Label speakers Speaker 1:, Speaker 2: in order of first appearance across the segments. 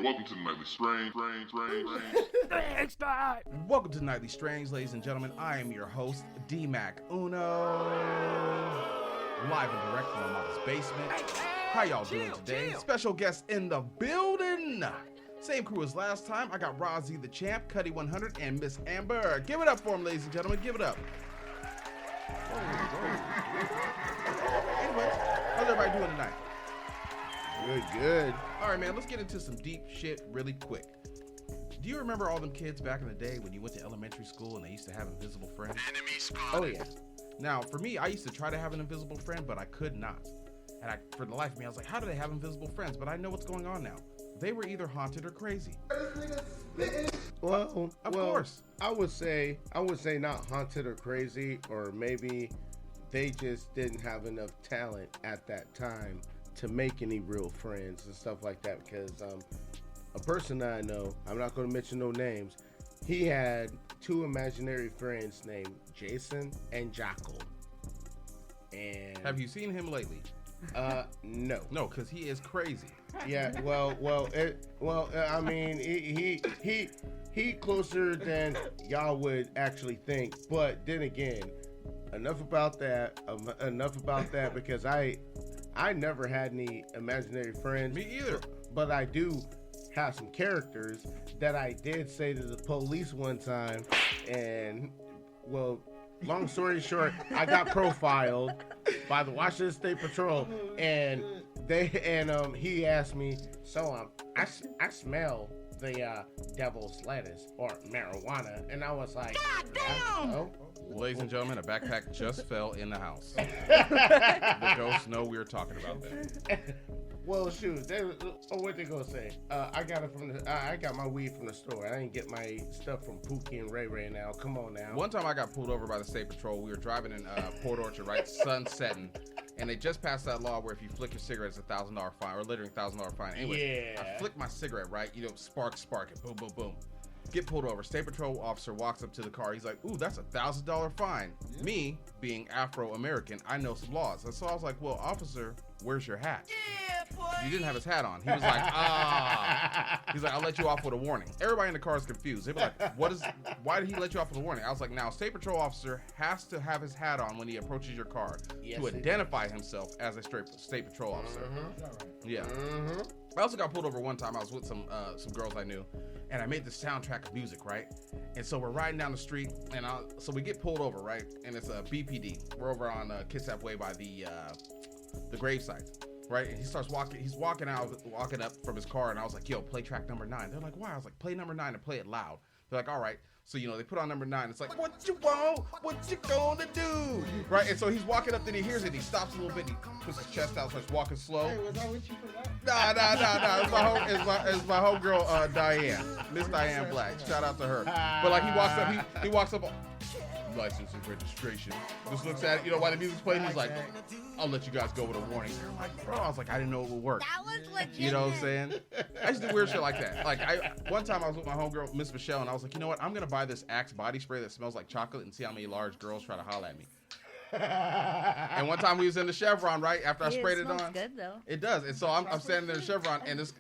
Speaker 1: Welcome to the Nightly Strange.
Speaker 2: Welcome to Nightly Strange, ladies and gentlemen. I am your host, D-Mac Uno, live and direct from my mama's basement. How y'all doing today? Special guest in the building. Same crew as last time. I got Rozzy the Champ, Cuddy 100, and Miss Amber. Give it up for them, ladies and gentlemen. Give it up. Anyway, how's everybody doing tonight?
Speaker 3: Good.
Speaker 2: All right, man, let's get into some deep shit really quick. Do you remember all them kids back in the day when you went to elementary school and they used to have invisible friends?
Speaker 3: Oh, yeah.
Speaker 2: Now, for me, I used to try to have an invisible friend, but I could not. And for the life of me, I was like, how do they have invisible friends? But I know what's going on now. They were either haunted or crazy.
Speaker 3: Well,
Speaker 2: of course.
Speaker 3: I would say not haunted or crazy, or maybe they just didn't have enough talent at that time to make any real friends and stuff like that, because a person that I know, I'm not going to mention no names, he had two imaginary friends named Jason and Jackal. And
Speaker 2: Have you seen him lately?
Speaker 3: No.
Speaker 2: No, because he is crazy.
Speaker 3: Yeah, I mean, he closer than y'all would actually think. But then again, enough about that, because I never had any imaginary friends.
Speaker 2: Me either.
Speaker 3: But I do have some characters that I did say to the police one time, and, well, long story short, I got profiled by the Washington State Patrol, and he asked me, so I smell the devil's lettuce or marijuana, and I was like, God damn! Oh.
Speaker 2: Ladies and gentlemen, a backpack just fell in the house. The ghosts know we were talking about that.
Speaker 3: Well, shoot, what they gonna say? I got my weed from the store. I didn't get my stuff from Pookie and Ray Ray now. Come on now.
Speaker 2: One time I got pulled over by the State Patrol. We were driving in Port Orchard, right? Sun setting. And they just passed that law where if you flick your cigarette, it's $1,000 fine, or literally $1,000 fine. Anyway,
Speaker 3: yeah.
Speaker 2: I flick my cigarette, right? You know, spark it, boom, boom, boom. Get pulled over. State Patrol officer walks up to the car. He's like, ooh, that's $1,000 fine. Yeah. Me, being Afro-American, I know some laws. And so I was like, well, officer, where's your hat? Yeah, boy. He didn't have his hat on. He was like, He's like, I'll let you off with a warning. Everybody in the car is confused. They were like, why did he let you off with a warning? I was like, now, State Patrol officer has to have his hat on when he approaches your car to identify himself as a State Patrol officer. Mm-hmm. Yeah. Mm-hmm. I also got pulled over one time. I was with some girls I knew, and I made this soundtrack of music, right? And so we're riding down the street, and so we get pulled over, right? And it's a BPD. We're over on Kitsap Way by the gravesite, right? And he starts walking. He's walking up from his car, and I was like, "Yo, play track number 9." They're like, "Why?" I was like, "Play number 9 and play it loud." They're like, "All right." So, you know, they put on number 9. It's like, what you want? What you gonna do? Right? And so he's walking up, then he hears it. He stops a little bit. He puts his chest out, starts walking slow.
Speaker 4: Hey, was I with you for that?
Speaker 2: Nah. It's my homegirl, Diane. Miss Diane Black. Shout out to her. But, like, he walks up, license and registration. Just looks at it, you know, while the music's playing, he's like, I'll let you guys go with a warning. I'm like, bro, I was like, I didn't know it would work.
Speaker 5: That was legit.
Speaker 2: You know what I'm saying? I used to do weird shit like that. Like, one time I was with my homegirl, Miss Michelle, and I was like, you know what? I'm going to buy this Axe body spray that smells like chocolate and see how many large girls try to holler at me. And one time we was in the Chevron, right? After I sprayed it on.
Speaker 5: It good, though.
Speaker 2: It does. And so I'm standing there in the Chevron, and this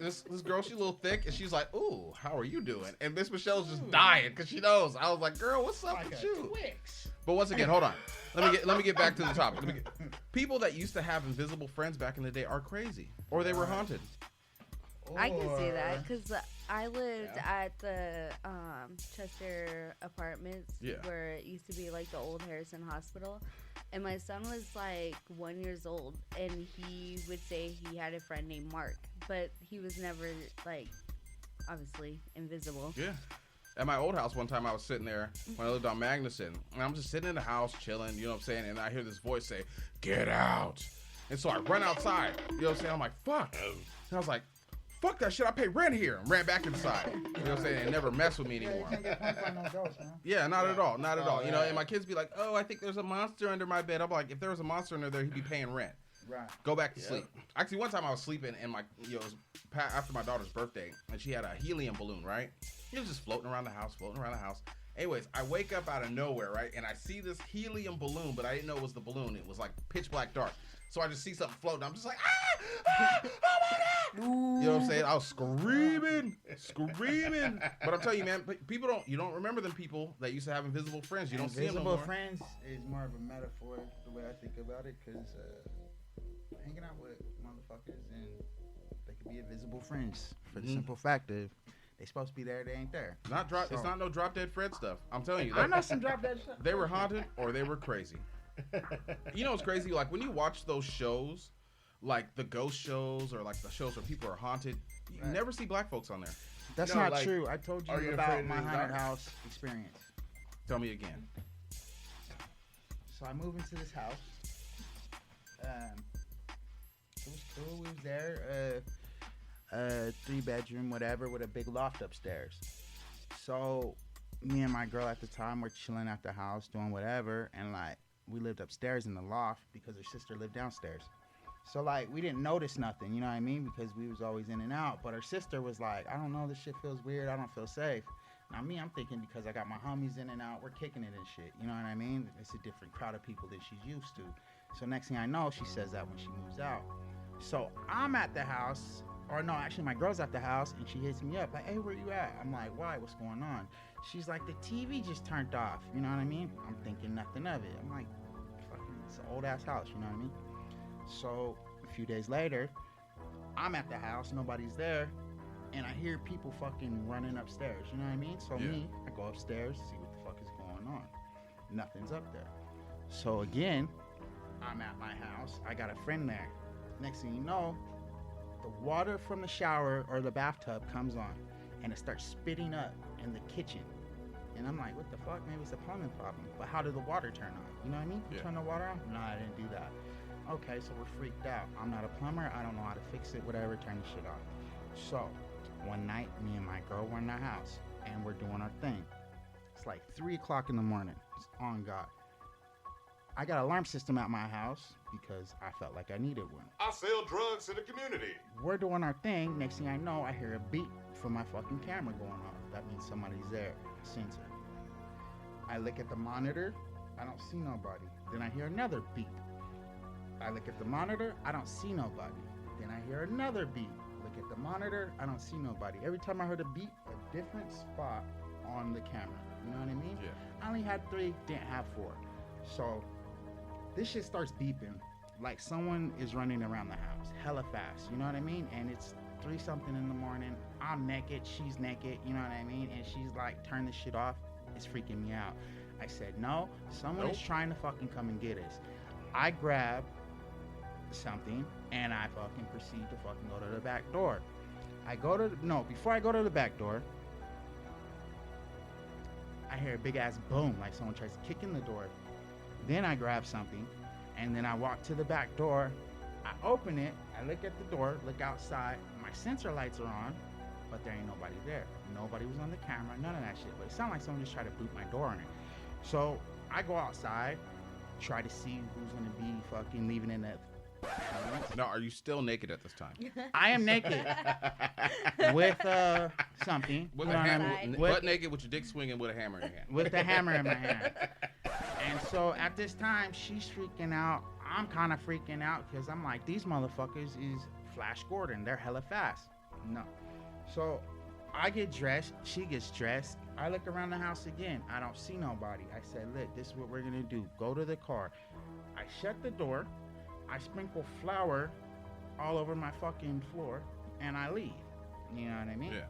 Speaker 2: girl, she's a little thick, and she's like, ooh, how are you doing? And Miss Michelle's just dying because she knows. I was like, girl, what's up with you?
Speaker 4: Twix.
Speaker 2: But once again, hold on. Let me get back to the topic. People that used to have invisible friends back in the day are crazy, or they were haunted.
Speaker 5: I can see that because I lived at the Chester Apartments where it used to be like the old Harrison Hospital, and my son was like 1 year old, and he would say he had a friend named Mark, but he was never like obviously invisible.
Speaker 2: Yeah. At my old house one time, I was sitting there when I lived on Magnuson, and I'm just sitting in the house chilling, you know what I'm saying, and I hear this voice say, get out. And so I run outside, you know what I'm saying, I'm like, fuck. And I was like, fuck that shit, I pay rent here, and ran back inside. You know what I'm saying, and never mess with me anymore. Yeah, not at all, not at all. You know, and my kids be like, oh, I think there's a monster under my bed. I'm like, if there was a monster under there, he'd be paying rent.
Speaker 4: Right.
Speaker 2: Go back to sleep. Actually, one time I was sleeping, and it was after my daughter's birthday, and she had a helium balloon, right? It was just floating around the house. Anyways, I wake up out of nowhere, right? And I see this helium balloon, but I didn't know it was the balloon. It was like pitch black dark. So I just see something floating. I'm just like, oh my God. Ooh. You know what I'm saying? I was screaming. But I'm telling you, man, you don't remember them people that used to have invisible friends. You don't see them no more.
Speaker 1: Invisible friends is more of a metaphor, the way I think about it, because hanging out with motherfuckers and they could be invisible friends for the simple fact of they supposed to be there, they ain't there.
Speaker 2: It's not no drop dead Fred stuff. I'm telling you.
Speaker 1: I know some drop dead stuff.
Speaker 2: They were haunted or they were crazy. You know what's crazy? Like when you watch those shows, like the ghost shows or like the shows where people are haunted, you never see black folks on there.
Speaker 1: That's not true. I told you about my haunted house experience.
Speaker 2: Tell me again.
Speaker 1: So I moved into this house. It was cool. We was there. 3-bedroom, whatever, with a big loft upstairs. So me and my girl at the time were chilling at the house, doing whatever, and like we lived upstairs in the loft because her sister lived downstairs. So like we didn't notice nothing, you know what I mean? Because we was always in and out. But her sister was like, I don't know, this shit feels weird. I don't feel safe. Now me, I'm thinking because I got my homies in and out, we're kicking it and shit. You know what I mean? It's a different crowd of people that she's used to. So next thing I know, she says that when she moves out. So I'm at the house. Or no, actually my girl's at the house and she hits me up like, hey, where you at? I'm like, why? What's going on? She's like, the TV just turned off. You know what I mean? I'm thinking nothing of it. I'm like, fucking, it's an old ass house. You know what I mean? So a few days later, I'm at the house, nobody's there, and I hear people fucking running upstairs. You know what I mean? So me, I go upstairs, see what the fuck is going on. Nothing's up there. So again, I'm at my house. I got a friend there. Next thing you know, the water from the shower or the bathtub comes on and it starts spitting up in the kitchen. And I'm like, what the fuck? Maybe it's a plumbing problem. But how did the water turn on? You know what I mean? You turn the water on? No, I didn't do that. Okay, so we're freaked out. I'm not a plumber. I don't know how to fix it, whatever. Turn the shit off. So one night, me and my girl were in the house and we're doing our thing. It's like 3 o'clock in the morning. It's on God. I got an alarm system at my house because I felt like I needed one.
Speaker 4: I sell drugs to the community.
Speaker 1: We're doing our thing. Next thing I know, I hear a beep from my fucking camera going off. That means somebody's there. Sensor. I look at the monitor. I don't see nobody. Then I hear another beep. I look at the monitor. I don't see nobody. Then I hear another beep. Look at the monitor. I don't see nobody. Every time I heard a beep, a different spot on the camera. You know what I mean?
Speaker 2: Yeah.
Speaker 1: I only had 3, didn't have 4. So this shit starts beeping like someone is running around the house hella fast, you know what I mean? And it's 3-something in the morning. I'm naked, she's naked, you know what I mean? And she's like, turn this shit off. It's freaking me out. I said, no, someone is trying to fucking come and get us. I grab something and I fucking proceed to fucking go to the back door. Before I go to the back door, I hear a big ass boom, like someone tries to kick in the door. Then I grab something, and then I walk to the back door. I open it, I look at the door, look outside. My sensor lights are on, but there ain't nobody there. Nobody was on the camera, none of that shit. But it sounded like someone just tried to boot my door in it. So I go outside, try to see who's gonna be fucking leaving in that.
Speaker 2: Now, are you still naked at this time?
Speaker 1: I am naked with something.
Speaker 2: With a hammer, butt naked with your dick swinging with a hammer in your hand.
Speaker 1: With the hammer in my hand. And so at this time, she's freaking out. I'm kind of freaking out because I'm like, these motherfuckers is Flash Gordon. They're hella fast. No. So I get dressed. She gets dressed. I look around the house again. I don't see nobody. I said, look, this is what we're going to do. Go to the car. I shut the door. I sprinkle flour all over my fucking floor, and I leave. You know what I mean?
Speaker 2: Yeah.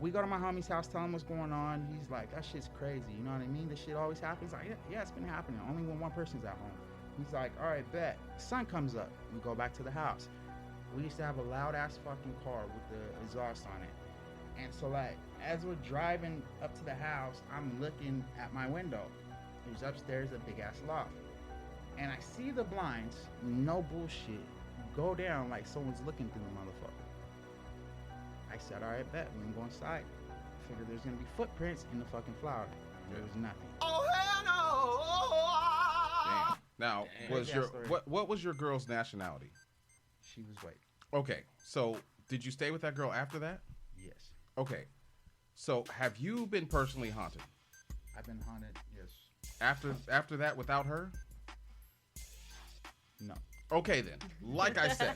Speaker 1: We go to my homie's house, tell him what's going on. He's like, that shit's crazy. You know what I mean? This shit always happens. Like, yeah, it's been happening. Only when one person's at home. He's like, all right, bet. Sun comes up. We go back to the house. We used to have a loud-ass fucking car with the exhaust on it. And so, like, as we're driving up to the house, I'm looking at my window. There's upstairs a big-ass loft. And I see the blinds, no bullshit, go down like someone's looking through the motherfucker. I said, all right, bet. We can go inside. I figured there's going to be footprints in the fucking flour. There was nothing.
Speaker 4: Oh, hell no!
Speaker 2: Damn. Now, what was your girl's nationality?
Speaker 1: She was white.
Speaker 2: Okay, so did you stay with that girl after that?
Speaker 1: Yes.
Speaker 2: Okay, so have you been personally haunted?
Speaker 1: I've been haunted, yes.
Speaker 2: After that, without her?
Speaker 1: No.
Speaker 2: Okay then. Like I said,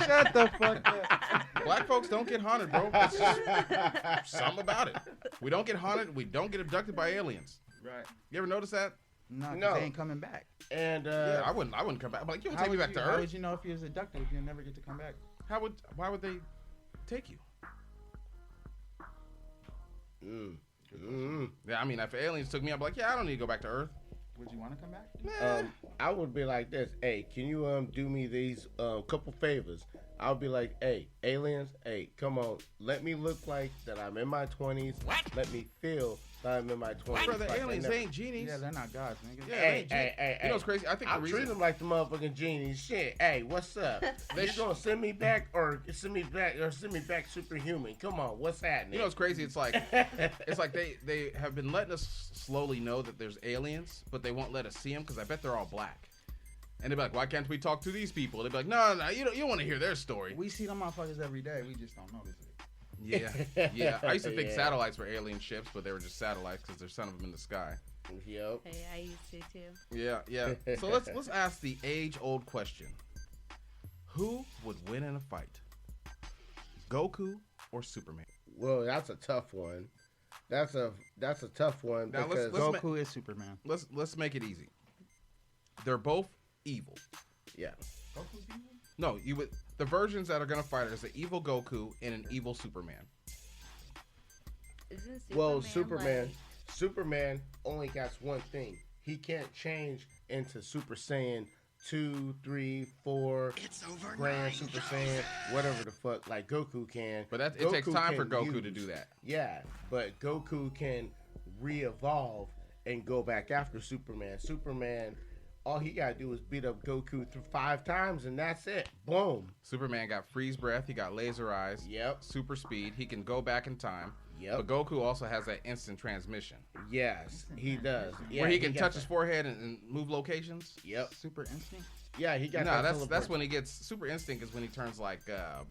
Speaker 1: Shut the fuck up.
Speaker 2: black folks don't get haunted, bro. It's just something about it. We don't get haunted. We don't get abducted by aliens.
Speaker 1: Right.
Speaker 2: You ever notice that?
Speaker 1: No,
Speaker 3: No.
Speaker 1: they ain't coming back.
Speaker 3: And
Speaker 2: Yeah, I wouldn't come back. I'm like, you would take me back to
Speaker 1: How
Speaker 2: Earth.
Speaker 1: would you know if you was abducted if you never get to come back?
Speaker 2: Why would they take you? Yeah, I mean, if aliens took me, I'd be like, yeah, I don't need to go back to Earth.
Speaker 1: Would you want to come back?
Speaker 3: I would be like this. Hey, can you do me these couple favors? I would be like, hey, aliens, hey, come on, let me look like that I'm in my 20s. What? Let me feel that I'm in my 20s.
Speaker 2: Bro, the
Speaker 3: like
Speaker 2: aliens, they ain't genies.
Speaker 1: Yeah, they're not gods, nigga.
Speaker 2: Yeah,
Speaker 3: Hey,
Speaker 2: they ain't genies. You know what's crazy? I think
Speaker 3: I
Speaker 2: the reason
Speaker 3: treat them like the motherfucking genies. Shit. Hey, what's up? They gonna send me back or send me back superhuman? Come on, what's happening?
Speaker 2: You know what's crazy? It's like they have been letting us slowly know that there's aliens, but they won't let us see them because I bet they're all black. And they'd be like, why can't we talk to these people? They'd be like, no, you don't want to hear their story.
Speaker 1: We see them motherfuckers every day. We just don't notice it.
Speaker 2: Yeah. I used to think satellites were alien ships, but they were just satellites because there's some of them in the sky.
Speaker 3: Yep.
Speaker 5: Hey, I used to too.
Speaker 2: Yeah. So let's ask the age-old question: who would win in a fight, Goku or Superman?
Speaker 3: Well, that's a tough one. That's a tough one
Speaker 2: Now,
Speaker 3: because
Speaker 1: Goku is Superman.
Speaker 2: Let's make it easy. They're both evil.
Speaker 3: yeah.
Speaker 1: Goku's evil?
Speaker 2: No, the versions that are gonna fight is an evil Goku and an evil Superman.
Speaker 5: Isn't
Speaker 3: Superman only got one thing. He can't change into Super Saiyan 2, 3, 4, Grand Super Saiyan, whatever the fuck, like Goku can.
Speaker 2: But it
Speaker 3: Goku
Speaker 2: takes time for
Speaker 3: can
Speaker 2: Goku to do that.
Speaker 3: Yeah, but Goku can re-evolve and go back after Superman. Superman, all he gotta do is beat up Goku 5 times and that's it. Boom.
Speaker 2: Superman got freeze breath. He got laser eyes.
Speaker 3: Yep.
Speaker 2: Super speed. He can go back in time.
Speaker 3: Yep.
Speaker 2: But Goku also has that instant transmission.
Speaker 3: Yes, he does. Yeah,
Speaker 2: where he can
Speaker 3: got
Speaker 2: touch
Speaker 3: that.
Speaker 2: his forehead and move locations.
Speaker 3: Yep.
Speaker 1: Super instinct?
Speaker 3: Yeah, he got
Speaker 2: No,
Speaker 3: that.
Speaker 2: that's when he gets super instinct is when he turns like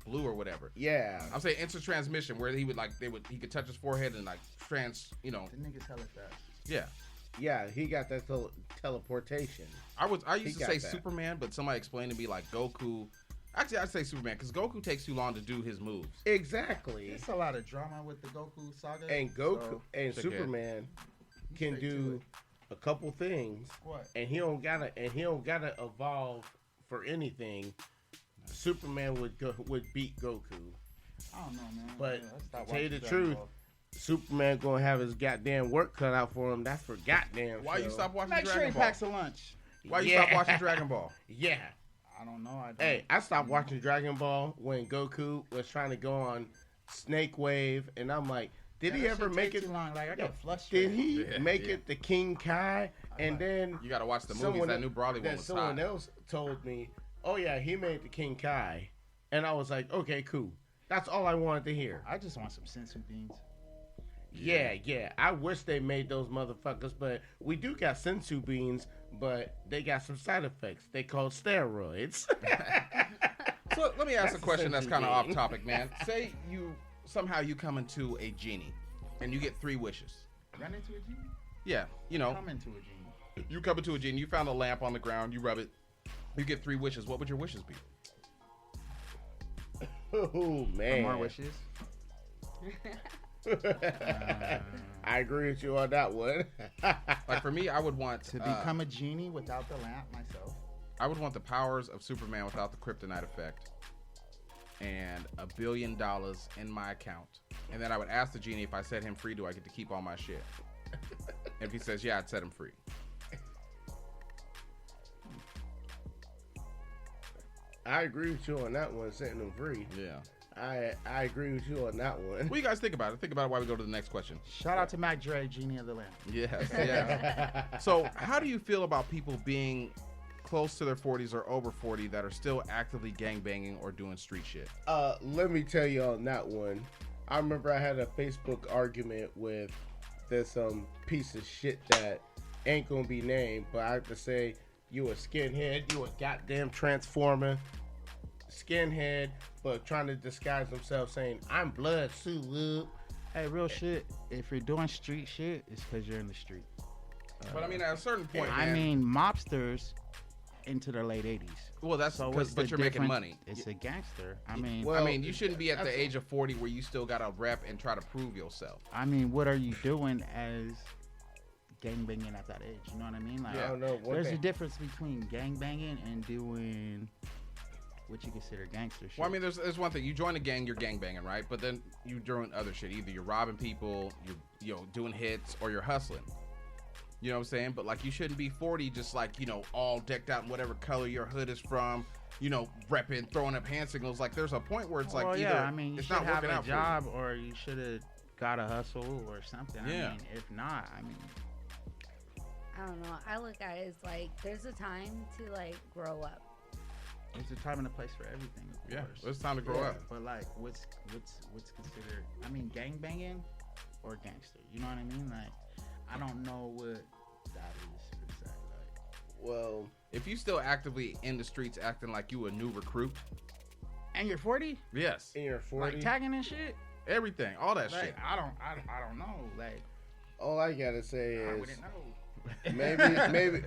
Speaker 2: blue or whatever.
Speaker 3: Yeah.
Speaker 2: I'm saying instant transmission where he could touch his forehead and like
Speaker 1: The nigga's hella fast.
Speaker 2: Yeah.
Speaker 3: Yeah, he got that teleportation.
Speaker 2: I used to say
Speaker 3: that.
Speaker 2: Superman, but somebody explained to me like Goku. Actually, I'd say Superman because Goku takes too long to do his moves.
Speaker 3: Exactly.
Speaker 1: It's a lot of drama with the Goku saga.
Speaker 3: And Goku
Speaker 1: so
Speaker 3: and Superman can
Speaker 1: Straight to
Speaker 3: do a couple things.
Speaker 1: What?
Speaker 3: And he don't gotta evolve for anything. Superman would beat Goku.
Speaker 1: I don't know, man.
Speaker 3: But
Speaker 1: Yeah, I stopped
Speaker 3: to tell you
Speaker 1: watching
Speaker 3: the
Speaker 1: Dragon
Speaker 3: truth,
Speaker 1: Ball.
Speaker 3: Superman gonna have his goddamn work cut out for him. That's for goddamn
Speaker 2: Why
Speaker 3: sure.
Speaker 2: you stop watching
Speaker 1: Make sure he
Speaker 2: Dragon Ball?
Speaker 1: packs a lunch.
Speaker 2: Why you
Speaker 3: Yeah.
Speaker 2: stop watching Dragon Ball?
Speaker 3: Yeah.
Speaker 1: I don't know. I don't.
Speaker 3: Hey, I stopped watching Dragon Ball when Goku was trying to go on Snake Wave, and I'm like, did he
Speaker 1: That
Speaker 3: ever
Speaker 1: shit
Speaker 3: make
Speaker 1: take
Speaker 3: it?
Speaker 1: too long? Like I
Speaker 3: Yo,
Speaker 1: got frustrated.
Speaker 3: Did he
Speaker 2: Yeah,
Speaker 3: make
Speaker 2: yeah.
Speaker 3: it to King Kai? And then
Speaker 2: You got to watch the movies.
Speaker 3: someone
Speaker 2: That new Broly one
Speaker 3: that
Speaker 2: was
Speaker 3: someone
Speaker 2: hot.
Speaker 3: else told me, oh yeah, he made it to King Kai, and I was like, okay, cool. That's all I wanted to hear.
Speaker 1: I just want some sensu beans.
Speaker 3: Yeah. I wish they made those motherfuckers, but we do got sensu beans, but they got some side effects. They called steroids.
Speaker 2: So let me ask
Speaker 3: That's
Speaker 2: a question
Speaker 3: a
Speaker 2: that's
Speaker 3: sensu
Speaker 2: kind of
Speaker 3: bean.
Speaker 2: off topic, man. Say you come into a genie, and you get 3 wishes.
Speaker 1: Run into a genie?
Speaker 2: Yeah,
Speaker 1: Come into a genie.
Speaker 2: you come into a genie. You found a lamp on the ground. You rub it. You get 3 wishes. What would your wishes be?
Speaker 3: Oh man.
Speaker 1: More wishes.
Speaker 3: I agree with you on that one.
Speaker 2: Like for me, I would want
Speaker 1: To become a genie without the lamp myself.
Speaker 2: I would want the powers of Superman without the kryptonite effect, and $1 billion in my account. And then I would ask the genie if I set him free, do I get to keep all my shit? If he says yeah, I'd set him free.
Speaker 3: I agree with you on that one, setting them free.
Speaker 2: Yeah.
Speaker 3: I agree with you on that one.
Speaker 2: What do you guys think about it? Think about it while we go to the next question.
Speaker 1: Shout out to Mac Dre, Genie of the Lamp.
Speaker 2: Yes, yeah. So, how do you feel about people being close to their 40s or over 40 that are still actively gangbanging or doing street shit?
Speaker 3: Let me tell you on that one. I remember I had a Facebook argument with this piece of shit that ain't gonna be named, but I have to say, you a skinhead, you a goddamn transformer, skinhead, but trying to disguise himself saying, I'm blood, Sue Whoop.
Speaker 1: Hey, real shit. If you're doing street shit, it's because you're in the street.
Speaker 2: But I mean, at a certain point,
Speaker 1: I
Speaker 2: man,
Speaker 1: mean, mobsters into their late 80s.
Speaker 2: Well, that's
Speaker 1: So
Speaker 2: because, but you're making money.
Speaker 1: It's a gangster. I mean,
Speaker 2: You shouldn't be at the age of 40 where you still got to rep and try to prove yourself.
Speaker 1: I mean, what are you doing as gangbanging at that age? You know what I mean? Like,
Speaker 3: I don't know.
Speaker 1: there's a difference between gangbanging and doing what you consider gangster shit.
Speaker 2: Well, I mean, there's one thing. You join a gang, you're gangbanging, right? But then you're doing other shit. Either you're robbing people, you're doing hits, or you're hustling. You know what I'm saying? But like, you shouldn't be 40 just like, all decked out in whatever color your hood is from, repping, throwing up hand signals. Like, there's a point where it's like,
Speaker 1: you
Speaker 2: it's
Speaker 1: should
Speaker 2: not
Speaker 1: have
Speaker 2: working
Speaker 1: a
Speaker 2: out
Speaker 1: job, or you should have got a hustle or something.
Speaker 2: Yeah.
Speaker 1: I mean, if not,
Speaker 5: I don't know. I look at it as like there's a time to like grow up.
Speaker 1: there's a time and a place for everything. Of
Speaker 2: Yeah,
Speaker 1: course.
Speaker 2: it's time to grow up.
Speaker 1: But like, what's considered? I mean, gangbanging or gangster. You know what I mean? Like, I don't know what that is per se. Like,
Speaker 3: Well,
Speaker 2: If you still actively in the streets acting like you a new recruit,
Speaker 1: and you're 40,
Speaker 2: yes,
Speaker 3: in your 40,
Speaker 1: like tagging and shit.
Speaker 2: everything, all that
Speaker 1: Like,
Speaker 2: shit.
Speaker 1: I don't know. Like,
Speaker 3: all I gotta say
Speaker 1: I
Speaker 3: is
Speaker 1: wouldn't know.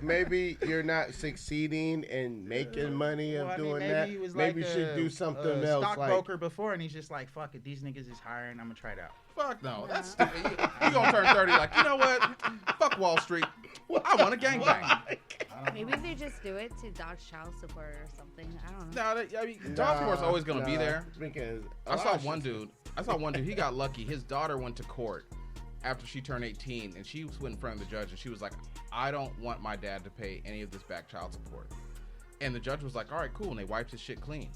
Speaker 3: maybe you're not succeeding and making money of
Speaker 1: Well, I mean,
Speaker 3: doing
Speaker 1: maybe
Speaker 3: that.
Speaker 1: he was
Speaker 3: Maybe
Speaker 1: like
Speaker 3: you should do something else.
Speaker 1: Stockbroker before, and he's just like, "Fuck it, these niggas is hiring. I'm gonna try it out."
Speaker 2: Fuck no, that's stupid. You gonna turn 30 like, you know what? Fuck Wall Street. I want a gangbang.
Speaker 5: Maybe they just do it to dodge child support or something. I don't know.
Speaker 2: No, I mean, child support's always gonna be there.
Speaker 3: Because
Speaker 2: I saw one dude. He got lucky. His daughter went to court after she turned 18, and she went in front of the judge, and she was like, I don't want my dad to pay any of this back child support. And the judge was like, all right, cool, and they wiped his shit clean.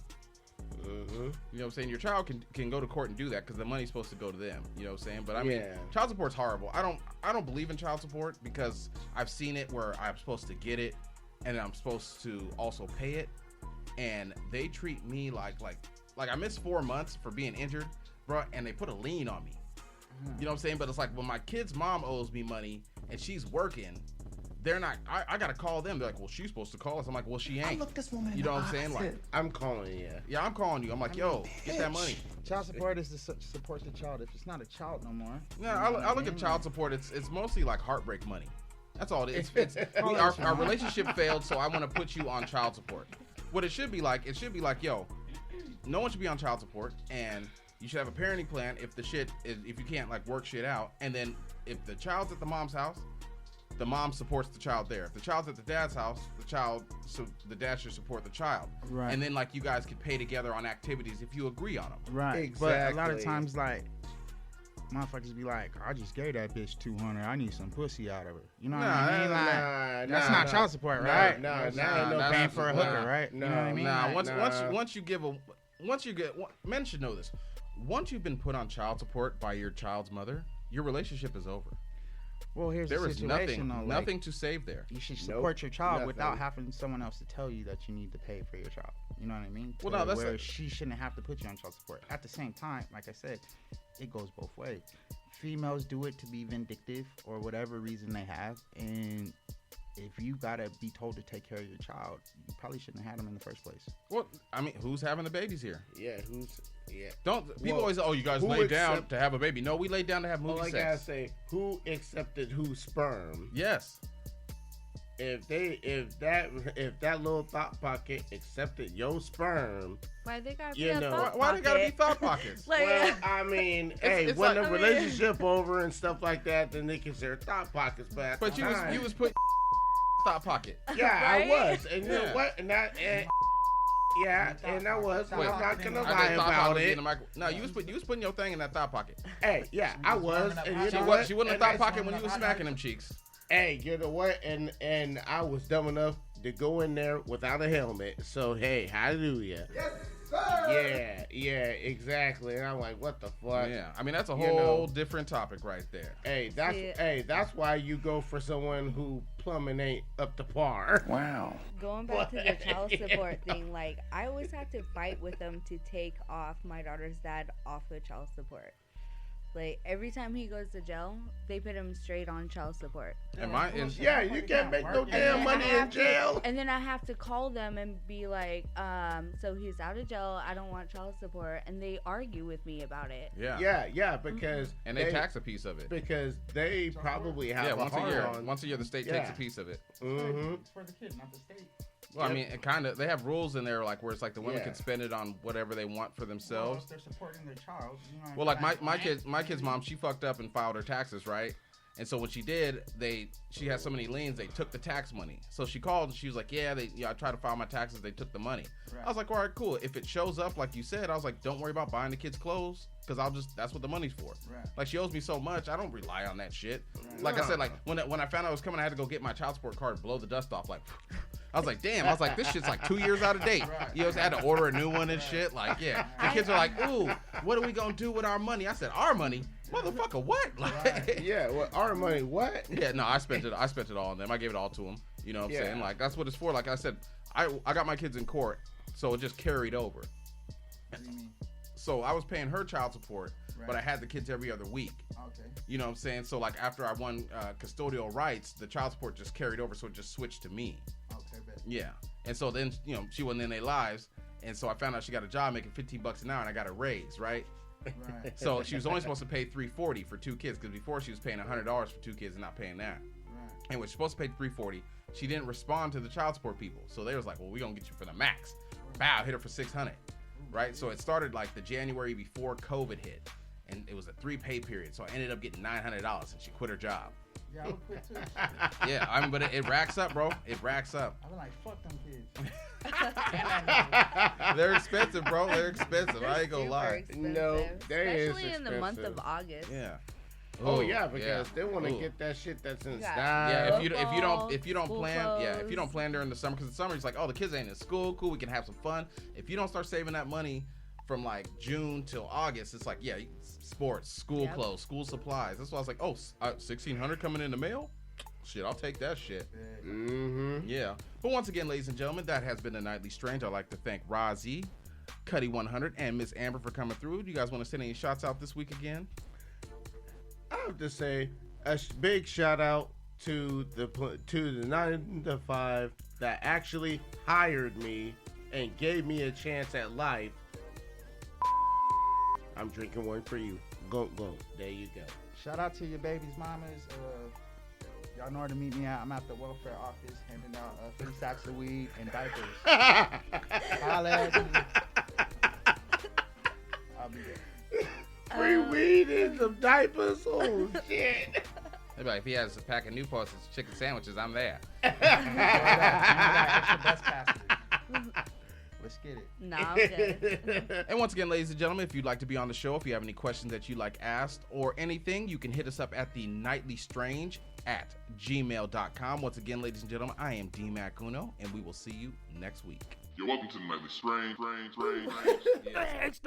Speaker 3: Mm-hmm.
Speaker 2: You know what I'm saying? Your child can go to court and do that because the money's supposed to go to them. You know what I'm saying? But I mean, child support's horrible. I don't believe in child support because I've seen it where I'm supposed to get it, and I'm supposed to also pay it, and they treat me like I missed 4 months for being injured, bro, and they put a lien on me. You know what I'm saying? But it's like when my kid's mom owes me money and she's working, they're not. I gotta call them. They're like, well, she's supposed to call us. I'm like, well, she ain't.
Speaker 6: Look this woman in
Speaker 2: You
Speaker 6: the
Speaker 2: know what I'm
Speaker 6: eye.
Speaker 2: saying? Like,
Speaker 3: I'm calling you.
Speaker 2: yeah, I'm calling you. I'm like, yo, get that money.
Speaker 1: Child support is to support the child. If it's not a child no more.
Speaker 2: No, I look at child support. It's mostly like heartbreak money. That's all it is. Our relationship failed, so I want to put you on child support. What it should be like, yo, no one should be on child support, and you should have a parenting plan if you can't like work shit out, and then if the child's at the mom's house, the mom supports the child there. If the child's at the dad's house, the dad should support the child.
Speaker 1: Right.
Speaker 2: And then like you guys could pay together on activities if you agree on them.
Speaker 1: Right.
Speaker 3: Exactly.
Speaker 1: But a lot of times, like, motherfuckers be like, I just gave that bitch 200. I need some pussy out of her. You know what I mean? Like, that's not child support, right?
Speaker 3: No,
Speaker 1: That's
Speaker 3: no,
Speaker 1: not
Speaker 3: no,
Speaker 1: paying for a
Speaker 3: nah,
Speaker 1: hooker, right? You know what I mean?
Speaker 2: Nah,
Speaker 1: Like,
Speaker 2: once you get men should know this. Once you've been put on child support by your child's mother, your relationship is over.
Speaker 1: well, here's
Speaker 2: There
Speaker 1: the
Speaker 2: is
Speaker 1: situation, though.
Speaker 2: nothing to save there.
Speaker 1: You should support your child
Speaker 3: nothing.
Speaker 1: without having someone else to tell you that you need to pay for your child. You know what I mean?
Speaker 2: Well, no, that's
Speaker 1: where she shouldn't have to put you on child support. At the same time, like I said, it goes both ways. Females do it to be vindictive or whatever reason they have, and if you gotta be told to take care of your child, you probably shouldn't have had them in the first place.
Speaker 2: Well, I mean, who's having the babies here?
Speaker 3: Yeah,
Speaker 2: People always, you guys
Speaker 3: who
Speaker 2: laid down to have a baby. No, we laid down to have
Speaker 3: All
Speaker 2: movie
Speaker 3: I gotta
Speaker 2: sex.
Speaker 3: say, who accepted whose sperm?
Speaker 2: Yes.
Speaker 3: If that little thought pocket accepted your sperm,
Speaker 5: Why they gotta be
Speaker 3: You
Speaker 5: a
Speaker 3: know.
Speaker 5: thought
Speaker 2: Why they gotta be
Speaker 5: pocket?
Speaker 2: thought pockets?
Speaker 5: Like,
Speaker 3: well, I mean, hey,
Speaker 2: it's
Speaker 3: when
Speaker 2: like-
Speaker 3: the relationship over and stuff like that, then they consider thought pockets. But at
Speaker 2: But
Speaker 3: the
Speaker 2: you
Speaker 3: time,
Speaker 2: was put thought pocket.
Speaker 3: yeah,
Speaker 5: Right?
Speaker 3: I was, and you know
Speaker 2: Yeah.
Speaker 3: what, and that, and I was. I'm
Speaker 2: Wait,
Speaker 3: not gonna
Speaker 2: I
Speaker 3: lie
Speaker 2: did thought
Speaker 3: about
Speaker 2: pocket in
Speaker 3: it.
Speaker 2: the micro. No, you was putting your thing in that thought pocket.
Speaker 3: Hey, yeah, I was, and you
Speaker 2: She
Speaker 3: know what?
Speaker 2: wasn't in the
Speaker 3: And
Speaker 2: thought
Speaker 3: that's-
Speaker 2: pocket when you was smacking them cheeks.
Speaker 3: Hey, you know what? And I was dumb enough to go in there without a helmet. So hey, hallelujah. Yes, sir. Yeah, exactly. And I'm like, what the fuck?
Speaker 2: Yeah, I mean that's a
Speaker 3: You
Speaker 2: whole
Speaker 3: know.
Speaker 2: different topic right there.
Speaker 3: Hey,
Speaker 5: Yeah.
Speaker 3: that's why you go for someone who plumbing ain't up to par.
Speaker 6: Wow.
Speaker 5: going back to the child support thing, like I always have to fight with them to take off my daughter's dad off of child support. Like every time he goes to jail, they put him straight on child support.
Speaker 2: And mine is
Speaker 3: Yeah, you can't make no damn money in jail.
Speaker 5: And then I have to call them and be like, so he's out of jail. I don't want child support. And they argue with me about it.
Speaker 2: yeah.
Speaker 3: Yeah, because
Speaker 2: And they tax a piece of it.
Speaker 3: because they probably have
Speaker 2: Yeah,
Speaker 3: a
Speaker 2: once a
Speaker 3: hard
Speaker 2: year.
Speaker 3: on.
Speaker 2: Once a year, the state takes a piece of it.
Speaker 3: Mm-hmm.
Speaker 1: It's for the kid, not the state.
Speaker 2: Well, I mean, it kind of, they have rules in there, like, where it's like the women can spend it on whatever they want for themselves.
Speaker 1: Well, they're supporting their child. You know,
Speaker 2: well, like my kid's mom, she fucked up and filed her taxes, right? And so when she did, she had so many liens, they took the tax money. So she called and she was like, I tried to file my taxes, they took the money. Right. I was like, all right, cool. If it shows up, like you said, I was like, don't worry about buying the kids clothes, because that's what the money's for. Right. Like, she owes me so much, I don't rely on that shit. Right. Like I said, like when I found out I was coming, I had to go get my child support card, blow the dust off, like, I was like, damn, this shit's like 2 years out of date. Right. You know, I had to order a new one and shit. Like, yeah. The kids are like, ooh, what are we gonna do with our money? I said, our money? Motherfucker, what? Like,
Speaker 3: yeah, well, our money, what?
Speaker 2: Yeah, no, I spent it all on them. I gave it all to them. You know what I'm saying? Like, that's what it's for. Like I said, I got my kids in court, so it just carried over.
Speaker 1: What do you mean?
Speaker 2: So I was paying her child support, but I had the kids every other week.
Speaker 1: Okay.
Speaker 2: You know what I'm saying? So, like, after I won custodial rights, the child support just carried over, so it just switched to me.
Speaker 1: Okay, bet.
Speaker 2: Yeah. And so then, you know, she wasn't in their lives, and so I found out she got a job making $15 an hour, and I got a raise, right? Right. So she was only supposed to pay $340 for 2 kids, because before she was paying $100 for 2 kids and not paying that. Right. And was supposed to pay $340. She didn't respond to the child support people, so they was like, "Well, we're gonna get you for the max." Bow, hit her for $600. Right. So it started like the January before COVID hit, and it was a 3 pay period. So I ended up getting $900, and she quit her job.
Speaker 1: Yeah, I would quit too.
Speaker 2: Yeah, I mean, but it racks up, bro. It racks up.
Speaker 1: I was like, fuck them kids.
Speaker 2: They're expensive, bro. They're expensive. I ain't gonna lie.
Speaker 3: No,
Speaker 5: especially in the month of August.
Speaker 2: Yeah.
Speaker 3: Oh yeah, because they want to get that shit that's in style.
Speaker 2: Yeah, if you don't plan during the summer, because the summer it's like, oh, the kids ain't in school, cool, we can have some fun. If you don't start saving that money from like June till August, it's like, yeah, sports, school clothes, school supplies. That's why I was like, oh, $1,600 coming in the mail. Shit, I'll take that shit.
Speaker 3: Mm-hmm.
Speaker 2: Yeah. But once again, ladies and gentlemen, that has been the Nightly Strange. I'd like to thank Rozzy, Cuddy 100, and Miss Amber for coming through. Do you guys want to send any shots out this week again?
Speaker 3: I have to say a big shout out to the 9 to 5 that actually hired me and gave me a chance at life. I'm drinking one for you. Go. There you go.
Speaker 1: Shout out to your baby's mamas. Y'all know where to meet me at. I'm at the welfare office handing out 3 sacks of weed and diapers. Holla at me. I'll be there.
Speaker 3: Free weed and some diapers. Oh shit.
Speaker 2: Maybe like, if he has a pack of Newports and chicken sandwiches, I'm there.
Speaker 1: Remember that extra bus pass. Let's get it.
Speaker 5: No, I'm good.
Speaker 2: And once again, ladies and gentlemen, if you'd like to be on the show, if you have any questions that you'd like asked or anything, you can hit us up at the nightlystrange@gmail.com. Once again, ladies and gentlemen, I am D-Mac Uno, and we will see you next week.
Speaker 4: You're welcome to the Nightly Strange.
Speaker 2: Yes.
Speaker 1: Thanks,